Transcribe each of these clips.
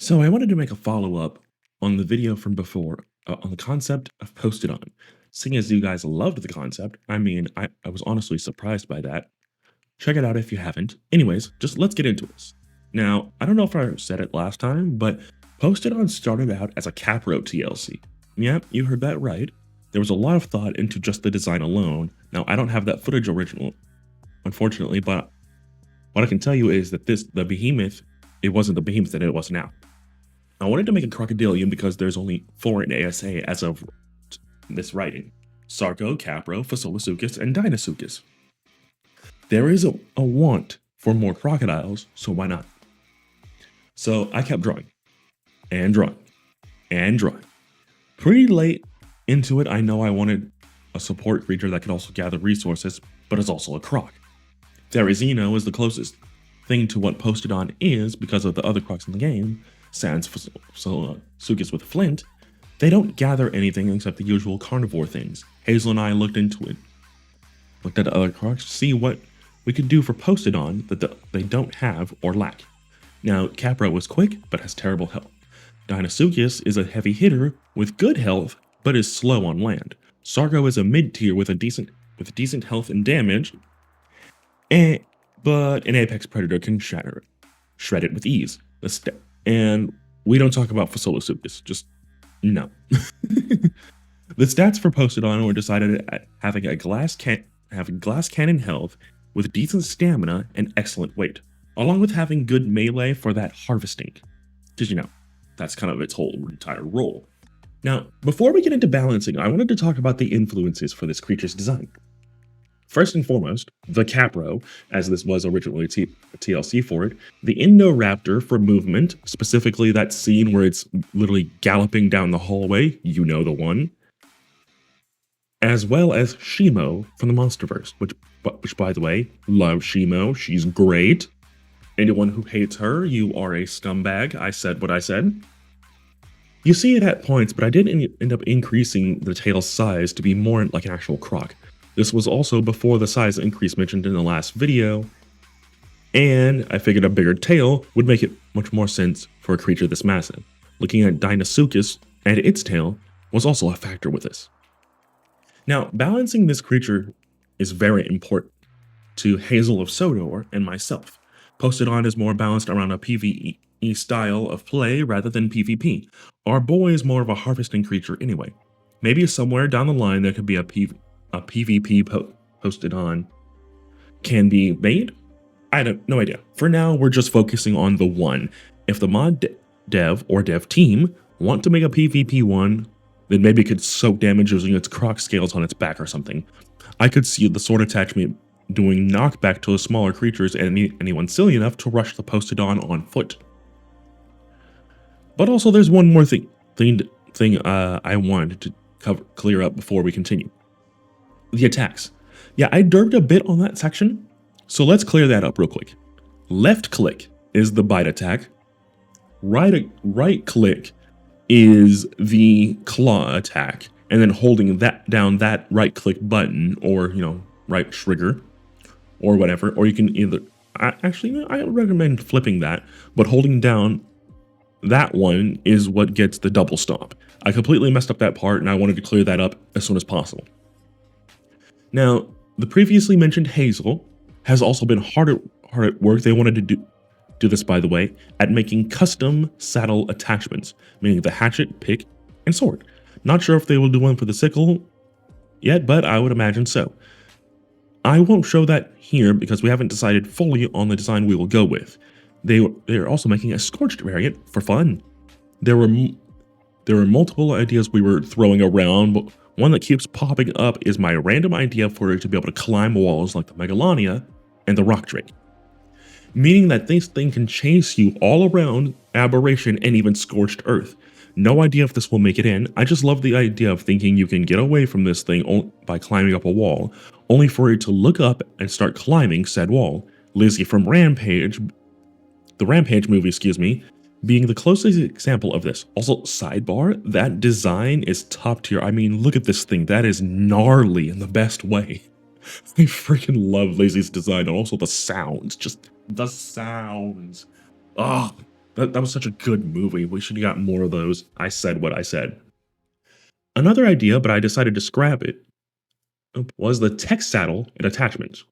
So I wanted to make a follow-up on the video from before on the concept of Postadon. Seeing as you guys loved the concept, I was honestly surprised by that. Check it out if you haven't. Anyways, just let's get into this. Now, I don't know if I said it last time, but Postadon started out as a Capro TLC. Yep, you heard that right. There was a lot of thought into just the design alone. Now, I don't have that footage original, unfortunately, but what I can tell you is that the behemoth, it wasn't the behemoth that it was now. I wanted to make a crocodilian because there's only 4 in ASA as of this writing. Sarco, Capro, Fasolasuchus, and Dinosuchus. There is a want for more crocodiles, so why not? So I kept drawing, and drawing, and drawing. Pretty late into it, I know I wanted a support creature that could also gather resources, but is also a croc. Therizino is the closest thing to what Postadon is because of the other crocs in the game, sans Fasolasuchus with Flint. They don't gather anything except the usual carnivore things. Hazel and I looked into it, looked at other crocs to see what we could do for Postadon that they don't have or lack. Now, Capro is quick, but has terrible health. Dinosuchus is a heavy hitter with good health, but is slow on land. Sargo is a mid-tier with decent health and damage, but an apex predator can shred it with ease. And we don't talk about Fasolasuchus, just no. The stats for Postadon were decided at having glass cannon health with decent stamina and excellent weight, along with having good melee for that harvesting. Because that's kind of its whole entire role. Now, before we get into balancing, I wanted to talk about the influences for this creature's design. First and foremost, the Capro, as this was originally a TLC for it, the Indoraptor for movement, specifically that scene where it's literally galloping down the hallway, you know the one, as well as Shimo from the Monsterverse, which by the way, love Shimo, she's great. Anyone who hates her, you are a scumbag, I said what I said. You see it at points, but I did end up increasing the tail size to be more like an actual croc. This was also before the size increase mentioned in the last video, and I figured a bigger tail would make it much more sense for a creature this massive. Looking at Dinosuchus and its tail was also a factor with this. Now, balancing this creature is very important to Hazel of Sodor and myself. Postadon is more balanced around a PvE style of play rather than PvP. Our boy is more of a harvesting creature anyway. Maybe somewhere down the line there could be a PvP Postadon can be made? No idea. For now, we're just focusing on the one. If the mod dev or dev team want to make a PvP one, then maybe it could soak damage using its croc scales on its back or something. I could see the sword attachment doing knockback to the smaller creatures and anyone silly enough to rush the Postadon on foot. But also there's one more thing I wanted to clear up before we continue. The attacks. Yeah, I derped a bit on that section, so let's clear that up real quick. Left click is the bite attack. Right click is the claw attack, and then holding that right click button, or right trigger, or whatever, or you can either I recommend flipping that, but holding down that one is what gets the double stomp. I completely messed up that part, and I wanted to clear that up as soon as possible. Now, the previously mentioned Hazel has also been hard at work. They wanted to do this, by the way, at making custom saddle attachments, meaning the hatchet, pick, and sword. Not sure if they will do one for the sickle yet, but I would imagine so. I won't show that here because we haven't decided fully on the design we will go with. They are also making a scorched variant for fun. There were multiple ideas we were throwing around, but one that keeps popping up is my random idea for it to be able to climb walls like the Megalania and the Rock Drake. Meaning that this thing can chase you all around Aberration and even Scorched Earth. No idea if this will make it in. I just love the idea of thinking you can get away from this thing by climbing up a wall, only for it to look up and start climbing said wall. Lizzie from the Rampage movie, being the closest example of this. Also, sidebar, that design is top tier. I mean, look at this thing. That is gnarly in the best way. I freaking love Lizzie's design, and also the sounds. Just the sounds. Oh, That was such a good movie. We should have got more of those. I said what I said. Another idea, but I decided to scrap it, was the tech saddle and attachments.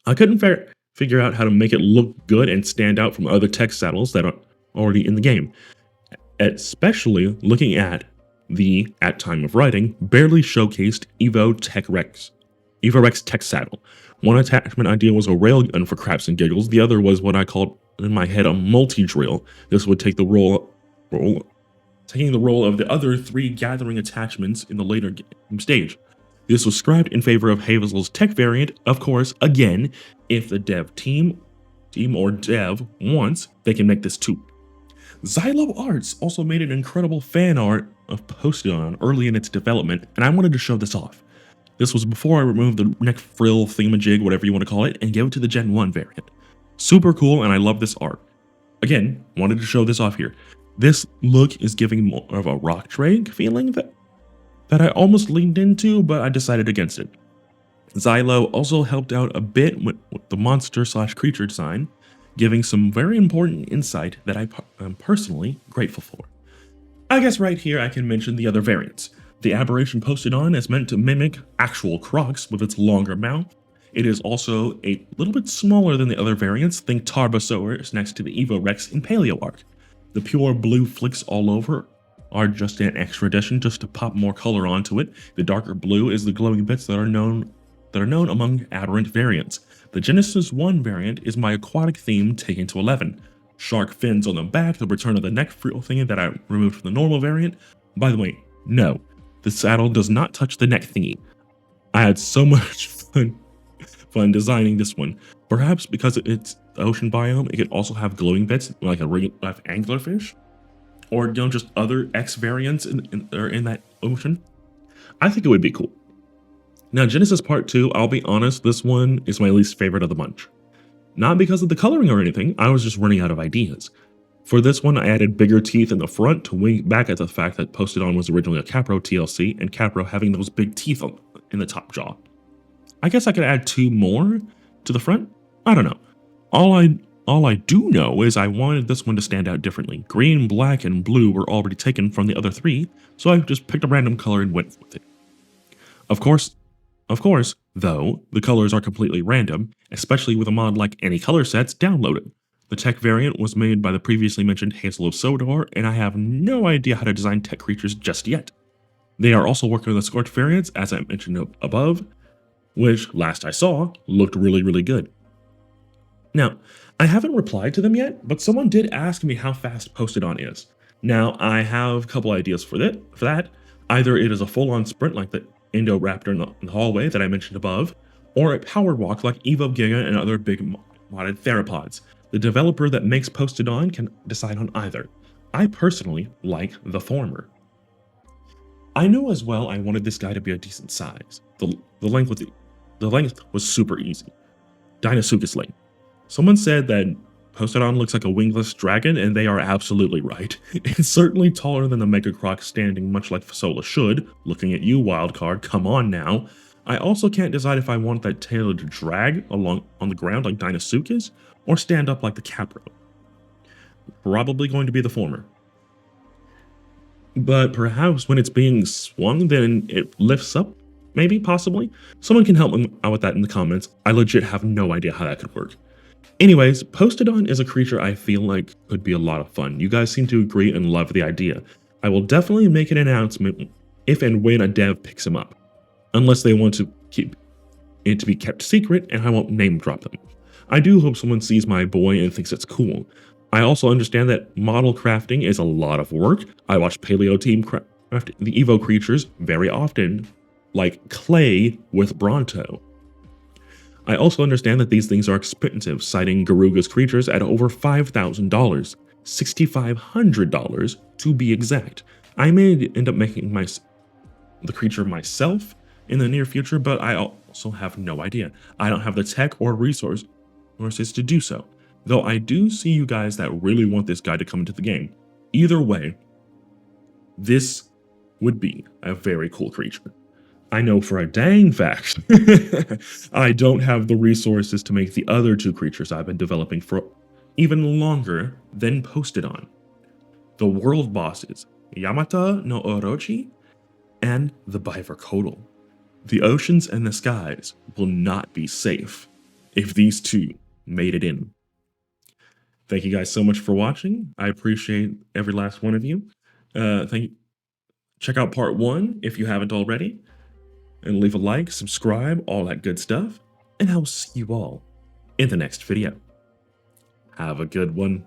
I couldn't figure out how to make it look good and stand out from other tech saddles that are already in the game, especially looking at the, at time of writing, barely showcased Evo Rex tech saddle. One attachment idea was a railgun for craps and giggles. The other was what I called in my head a multi-drill. This would take the taking the role of the other 3 gathering attachments in the later game stage. This was scrapped in favor of Hazel's tech variant, of course, again, if the dev team or dev wants, they can make this too. Xylo Arts also made an incredible fan art of Postadon early in its development, and I wanted to show this off. This was before I removed the neck frill thingamajig, whatever you want to call it, and gave it to the Gen 1 variant. Super cool, and I love this art. Again, wanted to show this off here. This look is giving more of a rock drake feeling that I almost leaned into, but I decided against it. Xylo also helped out a bit with the monster/creature design, giving some very important insight that I'm personally grateful for. I guess right here I can mention the other variants. The aberration Postadon is meant to mimic actual crocs with its longer mouth. It is also a little bit smaller than the other variants. Think Tarbosaurus next to the Evo Rex in Paleo Arc. The pure blue flicks all over are just an extra addition just to pop more color onto it. The darker blue is the glowing bits that are known among aberrant variants. The Genesis 1 variant is my aquatic theme taken to 11. Shark fins on the back, the return of the neck frill thingy that I removed from the normal variant. By the way, no, the saddle does not touch the neck thingy. I had so much fun designing this one. Perhaps because it's the ocean biome, it could also have glowing bits like a real life anglerfish, or just other X variants in that ocean. I think it would be cool. Now, Genesis Part 2, I'll be honest, this one is my least favorite of the bunch. Not because of the coloring or anything, I was just running out of ideas. For this one, I added bigger teeth in the front to wink back at the fact that Postadon was originally a Capro TLC, and Capro having those big teeth in the top jaw. I guess I could add 2 more to the front? I don't know. All I do know is I wanted this one to stand out differently. Green, black, and blue were already taken from the other 3, so I just picked a random color and went with it. Of course, though, the colors are completely random, especially with a mod like Any Color Sets downloaded. The tech variant was made by the previously mentioned Hazel of Sodor, and I have no idea how to design tech creatures just yet. They are also working on the Scorch variants, as I mentioned above, which, last I saw, looked really good. Now, I haven't replied to them yet, but someone did ask me how fast Postadon is. Now, I have a couple ideas for that. Either it is a full-on sprint like the Indoraptor in the hallway that I mentioned above, or a power walk like Evo Giga and other big modded theropods. The developer that makes Postadon can decide on either. I personally like the former. I knew as well I wanted this guy to be a decent size. The length was super easy. Dinosuchus length. Someone said that Postadon looks like a wingless dragon, and they are absolutely right. It's certainly taller than the Mega Croc, standing much like Fasola should. Looking at you, Wildcard, come on now. I also can't decide if I want that tail to drag along on the ground like Dinosuchus, or stand up like the Capro. Probably going to be the former. But perhaps when it's being swung, then it lifts up? Maybe, possibly? Someone can help me out with that in the comments. I legit have no idea how that could work. Anyways, Postadon is a creature I feel like could be a lot of fun. You guys seem to agree and love the idea. I will definitely make an announcement if and when a dev picks him up. Unless they want to keep it to be kept secret, and I won't name drop them. I do hope someone sees my boy and thinks it's cool. I also understand that model crafting is a lot of work. I watch Paleo Team craft the Evo creatures very often, like Clay with Bronto. I also understand that these things are expensive, citing Garuga's creatures at over $5,000, $6,500 to be exact. I may end up making the creature myself in the near future, but I also have no idea. I don't have the tech or resources to do so, though I do see you guys that really want this guy to come into the game. Either way, this would be a very cool creature. I know for a dang fact I don't have the resources to make the other 2 creatures I've been developing for even longer than Postadon. The world bosses, Yamata no Orochi and the Bifurcatal. The oceans and the skies will not be safe if these two made it in. Thank you guys so much for watching. I appreciate every last one of you. Thank you. Check out part 1 if you haven't already. And leave a like, subscribe, all that good stuff. And I'll see you all in the next video. Have a good one.